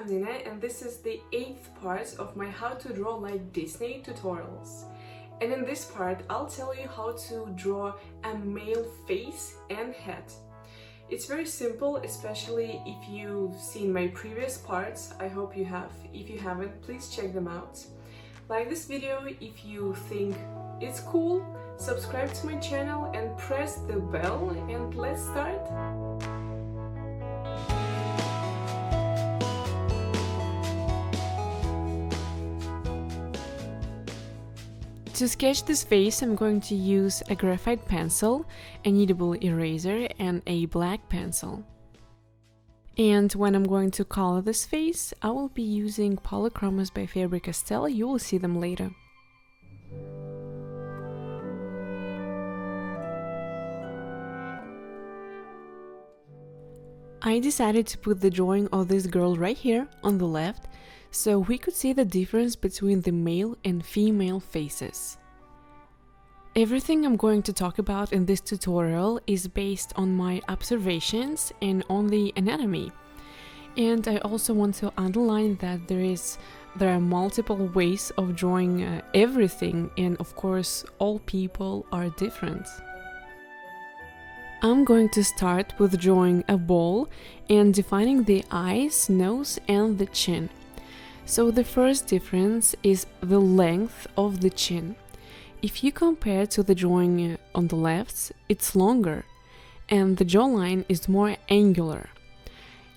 I'm Nina, and this is the 8th part of my How to Draw Like Disney tutorials. And in this part, I'll tell you how to draw a male face and head. It's very simple, especially if you've seen my previous parts. I hope you have. If you haven't, please check them out. Like this video if you think it's cool, subscribe to my channel and press the bell, and let's start! To sketch this face, I'm going to use a graphite pencil, a kneadable eraser, and a black pencil. And when I'm going to color this face, I will be using polychromos by Faber-Castell. You will see them later. I decided to put the drawing of this girl right here on the left, so we could see the difference between the male and female faces. Everything I'm going to talk about in this tutorial is based on my observations and on the anatomy. And I also want to underline that there are multiple ways of drawing everything, and of course all people are different. I'm going to start with drawing a ball and defining the eyes, nose and the chin. So the first difference is the length of the chin. If you compare to the drawing on the left, it's longer and the jawline is more angular.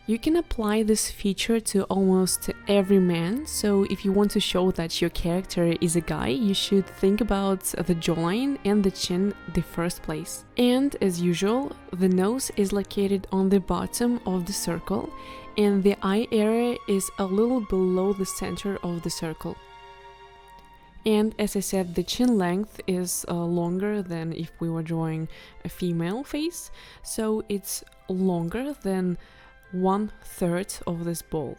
You can apply this feature to almost every man, so if you want to show that your character is a guy, you should think about the jawline and the chin the first place. And as usual, the nose is located on the bottom of the circle and the eye area is a little below the center of the circle. And as I said, the chin length is longer than if we were drawing a female face, so it's longer than 1/3 of this ball.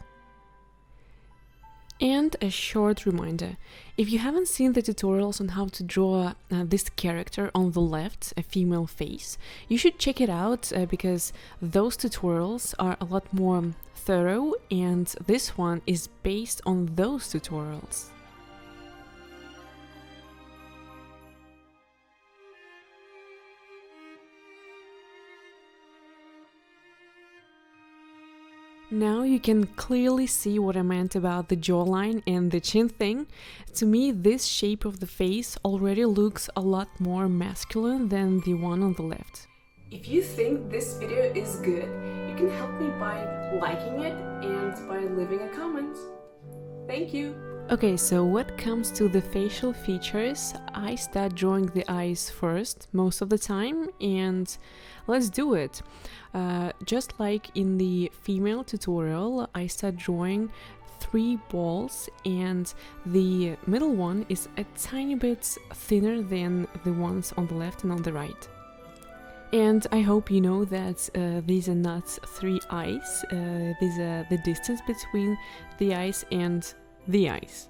And a short reminder, if you haven't seen the tutorials on how to draw this character on the left, a female face, you should check it out because those tutorials are a lot more thorough and this one is based on those tutorials. Now you can clearly see what I meant about the jawline and the chin thing. To me, this shape of the face already looks a lot more masculine than the one on the left. If you think this video is good, you can help me by liking it and by leaving a comment. Thank you! Okay, so what comes to the facial features, I start drawing the eyes first most of the time, and let's do it. Just like in the female tutorial, I start drawing 3 balls and the middle one is a tiny bit thinner than the ones on the left and on the right. And I hope you know that these are not 3 eyes, these are the distance between the eyes and the eyes.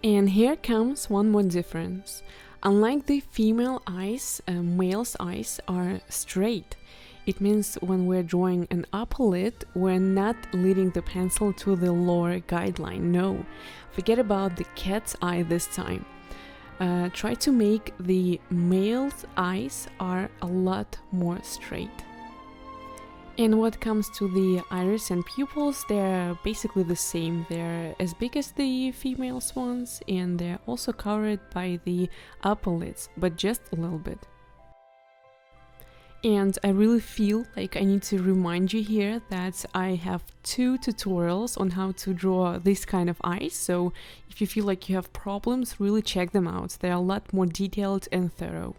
And here comes one more difference. Unlike the female eyes, male's eyes are straight. It means when we're drawing an upper lid, we're not leading the pencil to the lower guideline. No, forget about the cat's eye this time. Try to make the male's eyes are a lot more straight. And what comes to the iris and pupils, they're basically the same. They're as big as the female's ones and they're also covered by the upper lids, but just a little bit. And I really feel like I need to remind you here that I have 2 tutorials on how to draw this kind of eyes, so if you feel like you have problems, really check them out. They're a lot more detailed and thorough.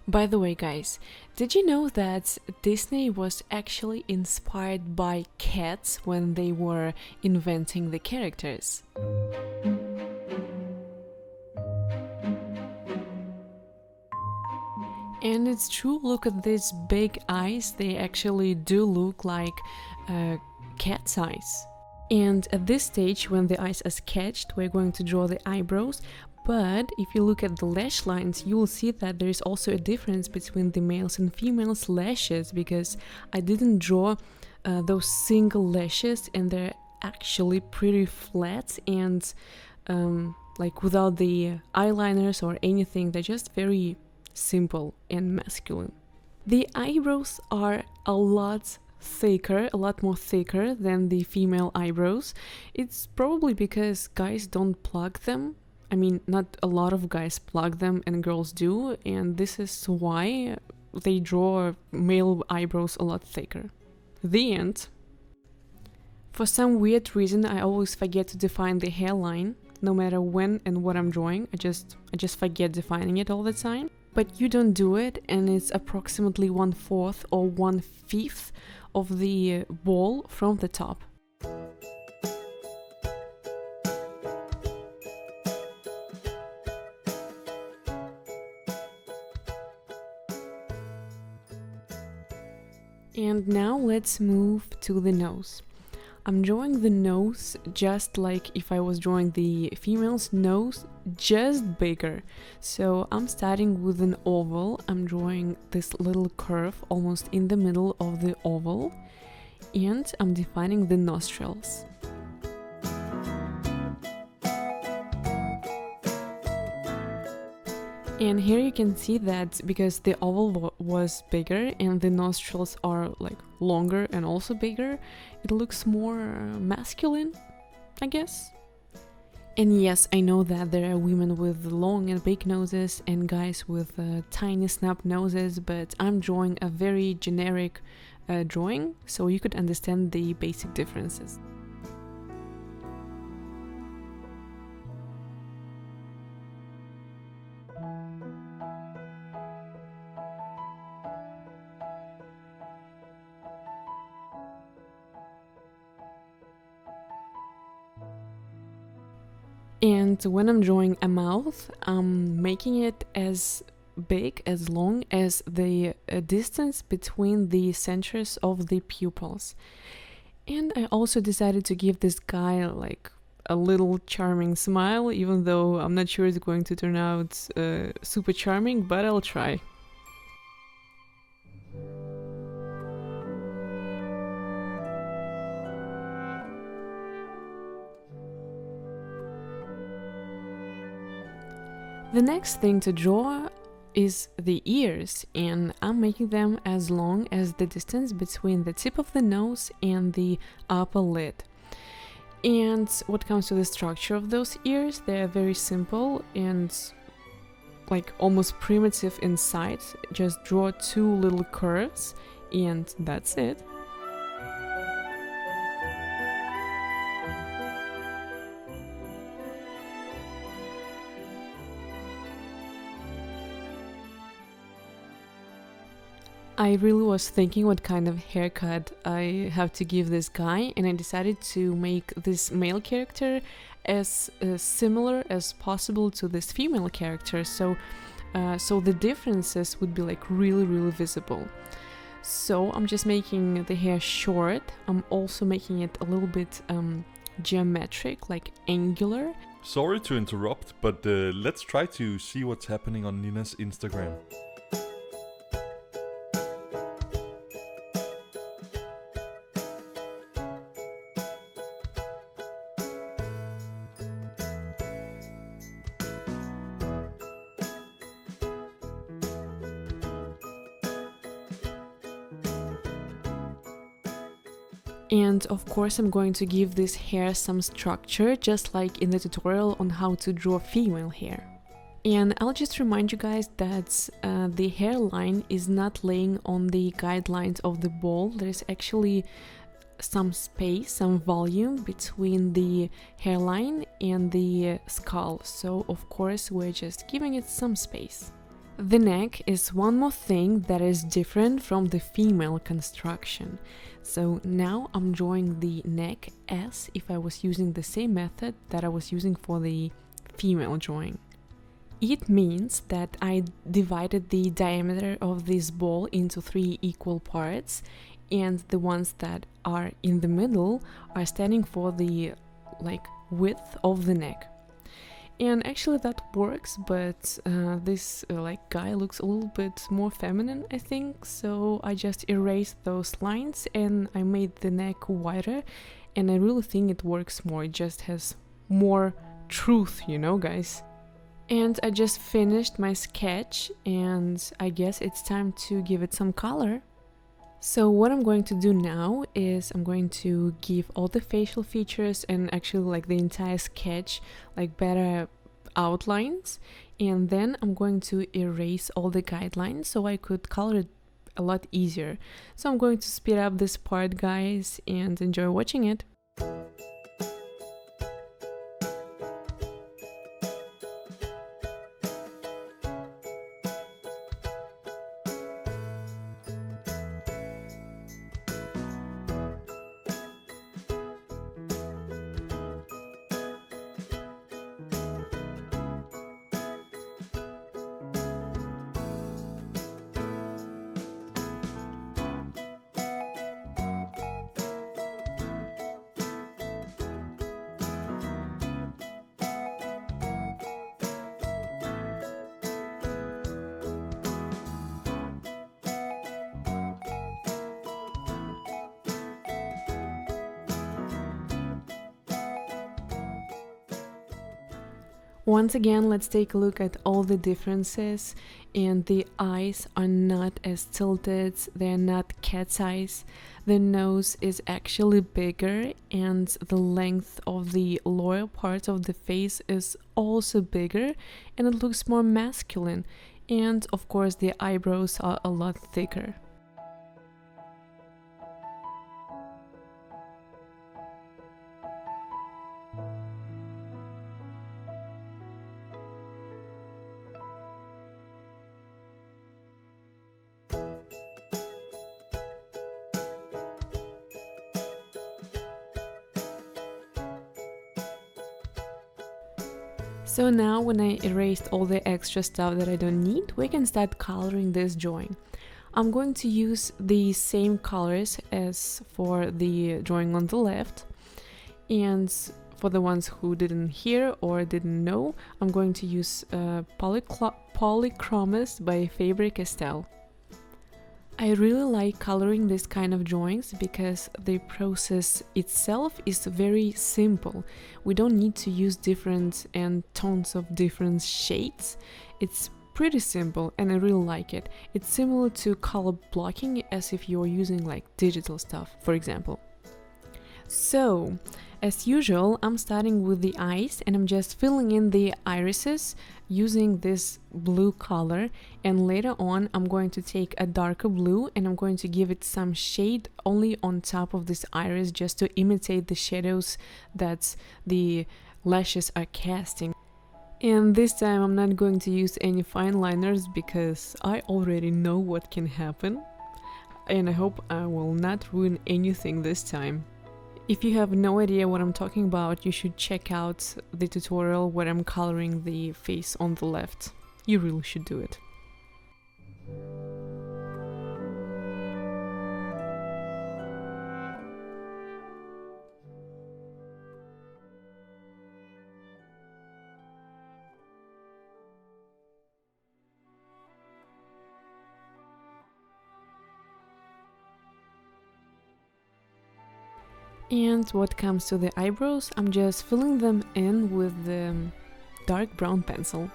By the way, guys, did you know that Disney was actually inspired by cats when they were inventing the characters? And it's true, look at these big eyes, they actually do look like cat's eyes. And at this stage, when the eyes are sketched, we're going to draw the eyebrows, But if you look at the lash lines, you will see that there is also a difference between the males and females lashes, because I didn't draw those single lashes, and they're actually pretty flat and like without the eyeliners or anything. They're just very simple and masculine. The eyebrows are a lot more thicker than the female eyebrows. It's probably because guys don't plug them. I mean, not a lot of guys plug them and girls do, and this is why they draw male eyebrows a lot thicker. The end. For some weird reason, I always forget to define the hairline, no matter when and what I'm drawing. I just forget defining it all the time. But you don't do it, and it's approximately 1/4 or 1/5 of the ball from the top. And now let's move to the nose. I'm drawing the nose just like if I was drawing the female's nose, just bigger. So I'm starting with an oval. I'm drawing this little curve almost in the middle of the oval, and I'm defining the nostrils. And here you can see that because the oval was bigger and the nostrils are like longer and also bigger, it looks more masculine, I guess. And yes, I know that there are women with long and big noses and guys with tiny snub noses, but I'm drawing a very generic drawing, so you could understand the basic differences. And when I'm drawing a mouth, I'm making it as big, as long as the distance between the centers of the pupils. And I also decided to give this guy like a little charming smile, even though I'm not sure it's going to turn out super charming, but I'll try. The next thing to draw is the ears, and I'm making them as long as the distance between the tip of the nose and the upper lid. And what comes to the structure of those ears, they're very simple and like almost primitive inside. Just draw 2 little curves and that's it. I really was thinking what kind of haircut I have to give this guy, and I decided to make this male character as similar as possible to this female character, so the differences would be like really visible. So I'm just making the hair short. I'm also making it a little bit geometric, like angular. Sorry to interrupt, but let's try to see what's happening on Nina's Instagram. And of course I'm going to give this hair some structure, just like in the tutorial on how to draw female hair. And I'll just remind you guys that the hairline is not laying on the guidelines of the ball. There's actually some space, some volume between the hairline and the skull, so of course we're just giving it some space. The neck is one more thing that is different from the female construction. So now I'm drawing the neck as if I was using the same method that I was using for the female drawing. It means that I divided the diameter of this ball into 3 equal parts, and the ones that are in the middle are standing for the width of the neck. And actually that works, but this like guy looks a little bit more feminine, I think. So I just erased those lines and I made the neck wider, and I really think it works more. It just has more truth, you know, guys. And I just finished my sketch, and I guess it's time to give it some color. So what I'm going to do now is I'm going to give all the facial features and actually like the entire sketch like better outlines, and then I'm going to erase all the guidelines so I could color it a lot easier. So I'm going to speed up this part, guys, and enjoy watching it. Once again, let's take a look at all the differences, and the eyes are not as tilted, they're not cat's eyes. The nose is actually bigger, and the length of the lower part of the face is also bigger, and it looks more masculine. And of course the eyebrows are a lot thicker. So now when I erased all the extra stuff that I don't need, we can start coloring this drawing. I'm going to use the same colors as for the drawing on the left, and for the ones who didn't hear or didn't know, I'm going to use Polychromos by Faber-Castell. I really like coloring this kind of drawings because the process itself is very simple. We don't need to use different and tons of different shades. It's pretty simple and I really like it. It's similar to color blocking as if you're using like digital stuff, for example. So, as usual, I'm starting with the eyes and I'm just filling in the irises using this blue color, and later on I'm going to take a darker blue and I'm going to give it some shade only on top of this iris just to imitate the shadows that the lashes are casting. And this time I'm not going to use any fine liners because I already know what can happen, and I hope I will not ruin anything this time. If you have no idea what I'm talking about, you should check out the tutorial where I'm coloring the face on the left. You really should do it. And what comes to the eyebrows, I'm just filling them in with the dark brown pencil.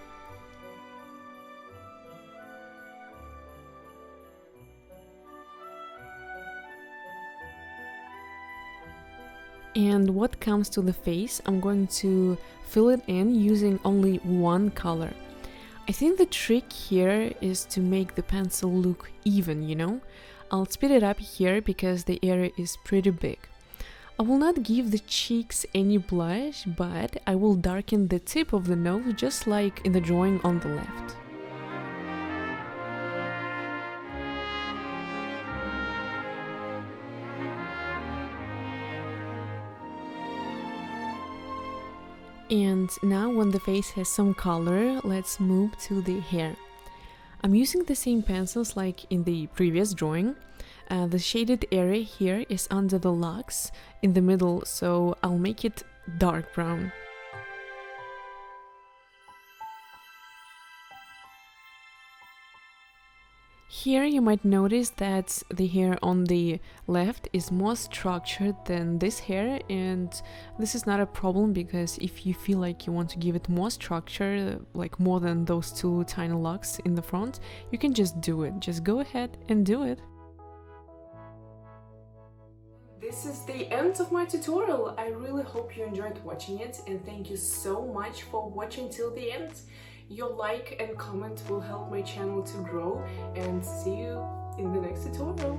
And what comes to the face, I'm going to fill it in using only one color. I think the trick here is to make the pencil look even, you know? I'll speed it up here because the area is pretty big. I will not give the cheeks any blush, but I will darken the tip of the nose just like in the drawing on the left. And now when the face has some color, let's move to the hair. I'm using the same pencils like in the previous drawing. The shaded area here is under the locks in the middle, so I'll make it dark brown. Here you might notice that the hair on the left is more structured than this hair, and this is not a problem because if you feel like you want to give it more structure, like more than those two tiny locks in the front, you can just do it. Just go ahead and do it. This is the end of my tutorial. I really hope you enjoyed watching it, and thank you so much for watching till the end. Your like and comment will help my channel to grow, and see you in the next tutorial.